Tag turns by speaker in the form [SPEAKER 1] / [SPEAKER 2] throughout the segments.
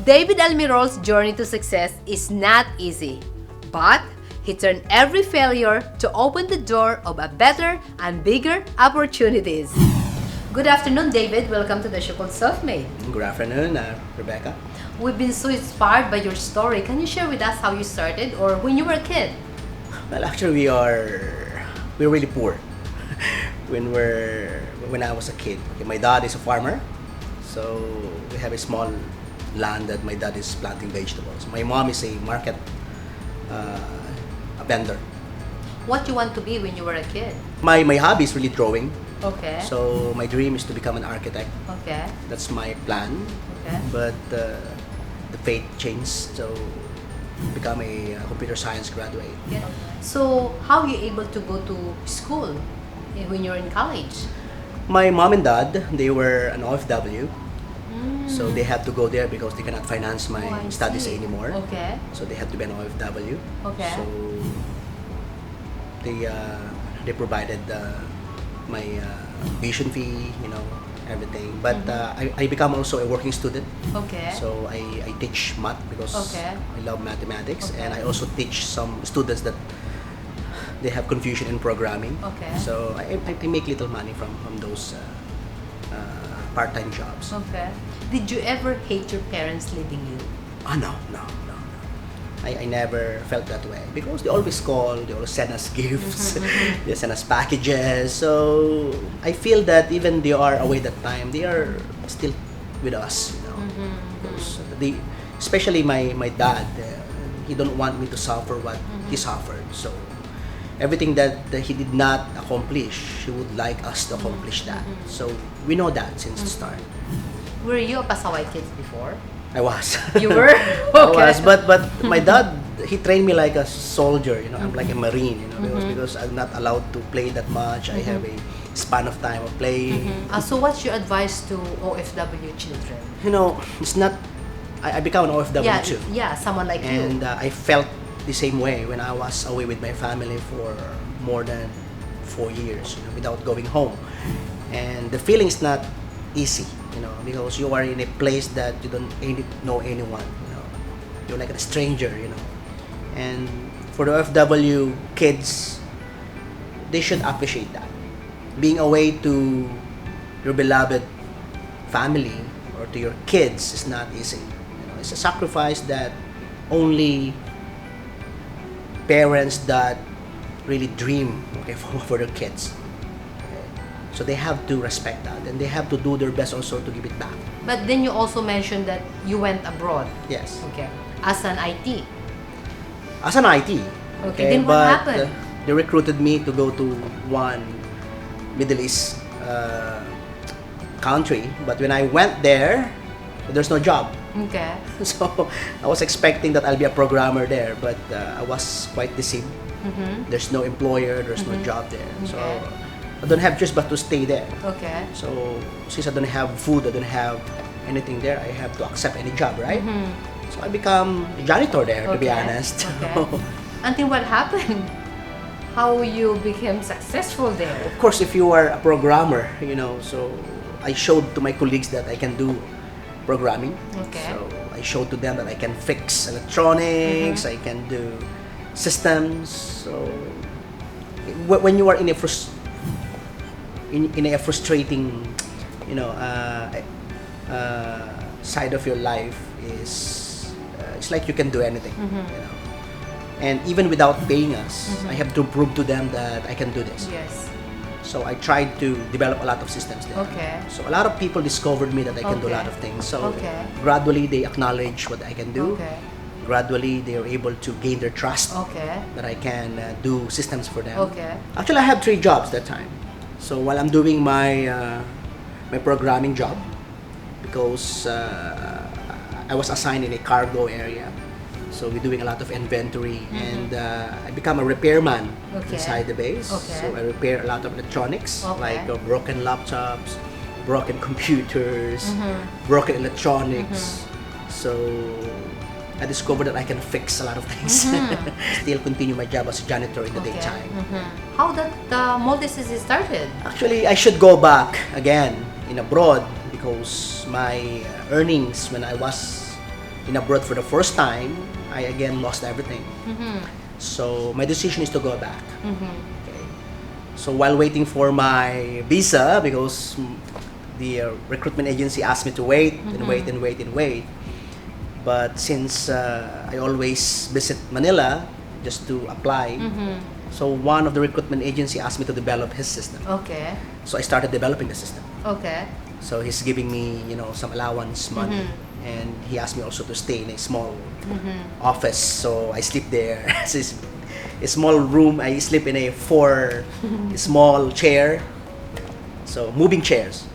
[SPEAKER 1] David Almirol's journey to success is not easy, but he turned every failure to open the door of a better and bigger opportunities. Good afternoon, David. Welcome to the show called Self-Made.
[SPEAKER 2] Good afternoon, Rebecca.
[SPEAKER 1] We've been so inspired by your story. Can you share with us how you started or when you were a kid?
[SPEAKER 2] Well, actually, we're really poor when I was a kid. Okay, my dad is a farmer, so we have a small land that my dad is planting vegetables. My mom is a market a vendor.
[SPEAKER 1] What you want to be when you were a kid?
[SPEAKER 2] My hobby is really drawing.
[SPEAKER 1] Okay.
[SPEAKER 2] So my dream is to become an architect.
[SPEAKER 1] Okay.
[SPEAKER 2] That's my plan.
[SPEAKER 1] Okay.
[SPEAKER 2] But the fate changed, so become a computer science graduate.
[SPEAKER 1] Yeah. So how are you able to go to school when you're in college?
[SPEAKER 2] My mom and dad, they were an OFW. So they had to go there because they cannot finance my
[SPEAKER 1] I
[SPEAKER 2] studies
[SPEAKER 1] see.
[SPEAKER 2] anymore.
[SPEAKER 1] Okay.
[SPEAKER 2] So they had to be an OFW.
[SPEAKER 1] Okay.
[SPEAKER 2] So they provided my tuition fee, everything. But I become also a working student.
[SPEAKER 1] Okay.
[SPEAKER 2] So I teach math because
[SPEAKER 1] Okay.
[SPEAKER 2] I love mathematics,
[SPEAKER 1] Okay.
[SPEAKER 2] and I also teach some students that they have confusion in programming.
[SPEAKER 1] Okay.
[SPEAKER 2] So I make little money from those part-time jobs.
[SPEAKER 1] Okay. Did you ever hate your parents leaving you?
[SPEAKER 2] No. I never felt that way because they always call, they always send us gifts, they send us packages. So I feel that even they are away that time, they are still with us, Because especially my dad, he don't want me to suffer what he suffered. So everything that he did not accomplish, he would like us to accomplish that. So we know that since the start.
[SPEAKER 1] Were you a pasaway kid before?
[SPEAKER 2] I was.
[SPEAKER 1] You were?
[SPEAKER 2] I was, but my dad, he trained me like a soldier. I'm like a marine. Because I'm not allowed to play that much. I have a span of time of playing.
[SPEAKER 1] So what's your advice to OFW children?
[SPEAKER 2] It's not. I become an OFW
[SPEAKER 1] Yeah,
[SPEAKER 2] too.
[SPEAKER 1] yeah, someone like
[SPEAKER 2] And
[SPEAKER 1] you.
[SPEAKER 2] I felt the same way when I was away with my family for more than 4 years, without going home. And the feeling is not easy, because you are in a place that you don't know anyone, You're like a stranger, And for the OFW kids, they should appreciate that. Being away to your beloved family or to your kids is not easy. It's a sacrifice that only parents that really dream, for their kids. So they have to respect that, and they have to do their best also to give it back.
[SPEAKER 1] But then you also mentioned that you went abroad.
[SPEAKER 2] Yes.
[SPEAKER 1] Okay. As an IT.
[SPEAKER 2] As an IT.
[SPEAKER 1] Okay, then what
[SPEAKER 2] but,
[SPEAKER 1] happened?
[SPEAKER 2] They recruited me to go to one Middle East country, but when I went there, there's no job.
[SPEAKER 1] Okay.
[SPEAKER 2] So I was expecting that I'll be a programmer there, but I was quite deceived. There's no employer, there's no job there. So I don't have choice but to stay there.
[SPEAKER 1] Okay.
[SPEAKER 2] So since I don't have food, I don't have anything there, I have to accept any job, right? So I become a janitor there, to be honest.
[SPEAKER 1] Okay. Until what happened? How you became successful there?
[SPEAKER 2] Of course, if you are a programmer, so I showed to my colleagues that I can do programming.
[SPEAKER 1] Okay.
[SPEAKER 2] So I showed to them that I can fix electronics, I can do systems. So when you are in a frustrating, side of your life, it's like you can do anything, And even without paying us, I have to prove to them that I can do this.
[SPEAKER 1] Yes.
[SPEAKER 2] So I tried to develop a lot of systems there.
[SPEAKER 1] Okay.
[SPEAKER 2] So a lot of people discovered me that I can do a lot of things. So gradually they acknowledge what I can do.
[SPEAKER 1] Okay.
[SPEAKER 2] Gradually they are able to gain their trust
[SPEAKER 1] Okay.
[SPEAKER 2] that I can do systems for them.
[SPEAKER 1] Okay.
[SPEAKER 2] Actually, I have 3 jobs that time. So while I'm doing my programming job, because I was assigned in a cargo area, so we're doing a lot of inventory, and I become a repairman inside the base.
[SPEAKER 1] Okay.
[SPEAKER 2] So I repair a lot of electronics, like broken laptops, broken computers, broken electronics. So I discovered that I can fix a lot of things. Still continue my job as a janitor in the daytime.
[SPEAKER 1] How that Mulitsys started?
[SPEAKER 2] Actually, I should go back again in abroad because my earnings when I was in abroad for the first time, I again lost everything. So my decision is to go back. Okay. So while waiting for my visa, because the recruitment agency asked me to wait and wait and wait and wait. But since I always visit Manila just to apply, so one of the recruitment agency asked me to develop his system.
[SPEAKER 1] Okay.
[SPEAKER 2] So I started developing the system.
[SPEAKER 1] Okay.
[SPEAKER 2] So he's giving me, some allowance money, and he asked me also to stay in a small office. So I sleep there. So it's a small room. I sleep in a small chair. So moving chairs.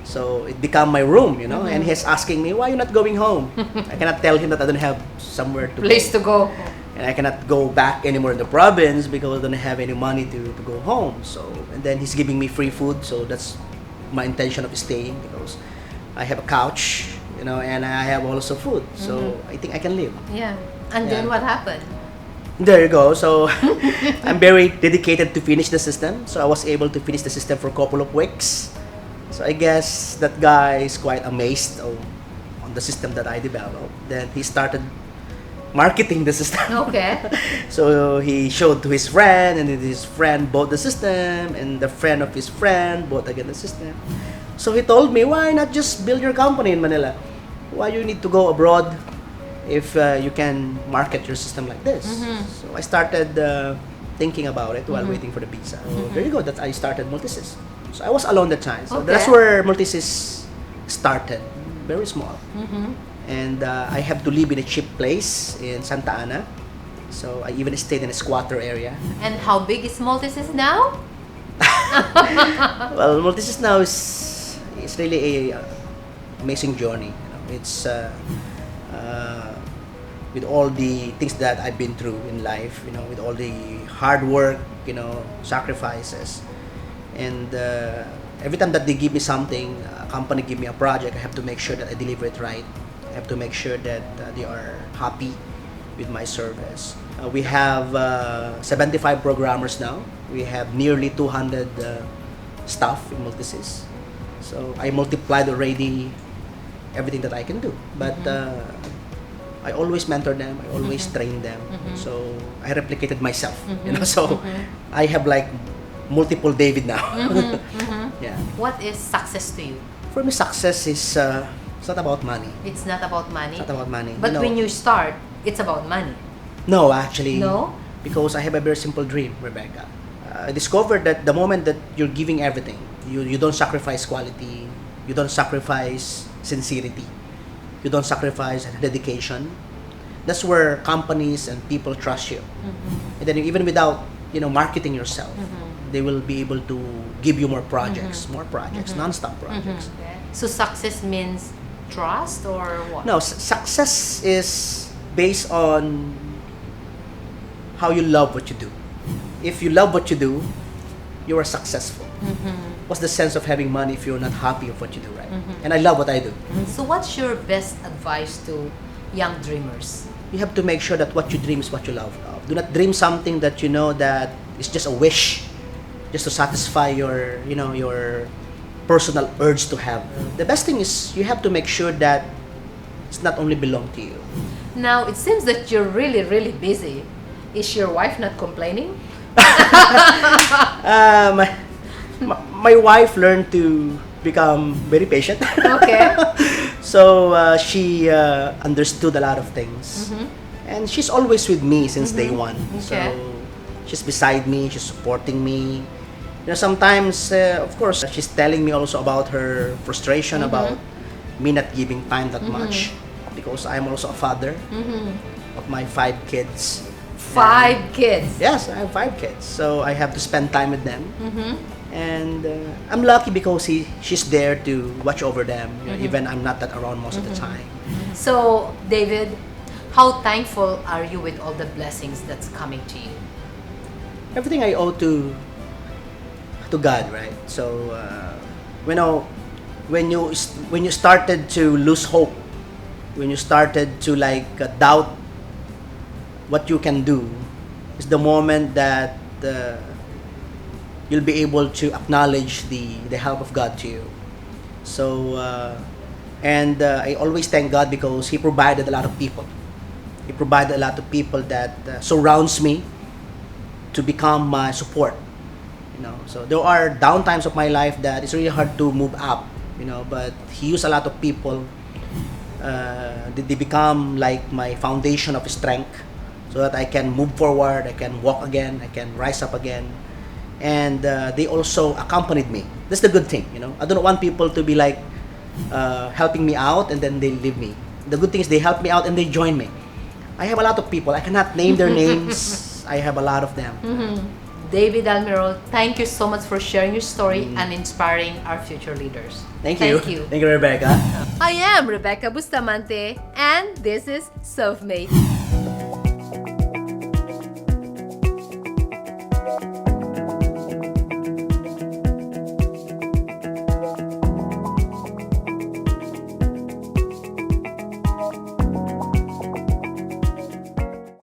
[SPEAKER 2] So it became my room, and he's asking me, why are you not going home? I cannot tell him that I don't have somewhere to
[SPEAKER 1] Place to go.
[SPEAKER 2] And I cannot go back anymore in the province because I don't have any money to go home. So, and then he's giving me free food. So that's my intention of staying, because I have a couch, and I have also food. So I think I can live.
[SPEAKER 1] Yeah. And then
[SPEAKER 2] Yeah.
[SPEAKER 1] what happened?
[SPEAKER 2] There you go. So I'm very dedicated to finish the system. So I was able to finish the system for a couple of weeks. So I guess that guy is quite amazed on the system that I developed. Then he started marketing the system.
[SPEAKER 1] Okay.
[SPEAKER 2] So he showed to his friend, and then his friend bought the system, and the friend of his friend bought again the system. So he told me, why not just build your company in Manila? Why you need to go abroad if you can market your system like this? So I started thinking about it while waiting for the visa. So there you go. That I started Mulitsys. So I was alone that time. So that's
[SPEAKER 1] Okay.
[SPEAKER 2] where Mulitsys started. Very small. And I have to live in a cheap place in Santa Ana. So I even stayed in a squatter area.
[SPEAKER 1] And how big is Mulitsys now?
[SPEAKER 2] Well, Mulitsys now is really a amazing journey. It's with all the things that I've been through in life. With all the hard work, sacrifices, and every time that they give me something, a company give me a project, I have to make sure that I deliver it right. I have to make sure that they are happy with my service. We have 75 programmers now. We have nearly 200 staff in Mulitsys. So I multiplied already everything that I can do. But I always mentor them. I always train them. So I replicated myself. So I have like multiple David now. Yeah.
[SPEAKER 1] What is success to you?
[SPEAKER 2] For me, success is it's not about money.
[SPEAKER 1] It's not about money.
[SPEAKER 2] It's not about money.
[SPEAKER 1] But when you start, it's about money.
[SPEAKER 2] No, actually.
[SPEAKER 1] No?
[SPEAKER 2] Because I have a very simple dream, Rebecca. I discovered that the moment that you're giving everything, you don't sacrifice quality, you don't sacrifice sincerity, you don't sacrifice dedication. That's where companies and people trust you. And then even without marketing yourself, they will be able to give you more projects, non-stop projects.
[SPEAKER 1] Okay. So success means trust or what?
[SPEAKER 2] No, success is based on how you love what you do. If you love what you do, you are successful. What's the sense of having money if you're not happy with what you do, right? And I love what I do.
[SPEAKER 1] So what's your best advice to young dreamers?
[SPEAKER 2] You have to make sure that what you dream is what you love. Do not dream something that you know that is just a wish, just to satisfy your personal urge to have. The best thing is you have to make sure that it's not only belong to you.
[SPEAKER 1] Now, it seems that you're really, really busy. Is your wife not complaining?
[SPEAKER 2] My wife learned to become very patient.
[SPEAKER 1] Okay.
[SPEAKER 2] So she understood a lot of things. And she's always with me since day one. So
[SPEAKER 1] Okay.
[SPEAKER 2] she's beside me, she's supporting me. Sometimes, of course, she's telling me also about her frustration about me not giving time that much, because I'm also a father of my 5 kids.
[SPEAKER 1] 5 kids.
[SPEAKER 2] Yes, I have 5 kids, so I have to spend time with them. And I'm lucky because she's there to watch over them, even I'm not that around most of the time.
[SPEAKER 1] So, David, how thankful are you with all the blessings that's coming to you?
[SPEAKER 2] Everything I owe to God, right? So when you started to lose hope, when you started to doubt what you can do, is the moment that you'll be able to acknowledge the help of God to you. So And I always thank God because He provided a lot of people. He provided a lot of people that surrounds me to become my support. So there are down times of my life that it's really hard to move up. But He used a lot of people. They become like my foundation of strength, so that I can move forward, I can walk again, I can rise up again. And they also accompanied me. That's the good thing. I don't want people to be like helping me out and then they leave me. The good thing is they help me out and they join me. I have a lot of people. I cannot name their names. I have a lot of them.
[SPEAKER 1] David Almirol, thank you so much for sharing your story and inspiring our future leaders.
[SPEAKER 2] Thank you. Thank you, Rebecca.
[SPEAKER 1] I am Rebecca Bustamante, and this is Selfmade.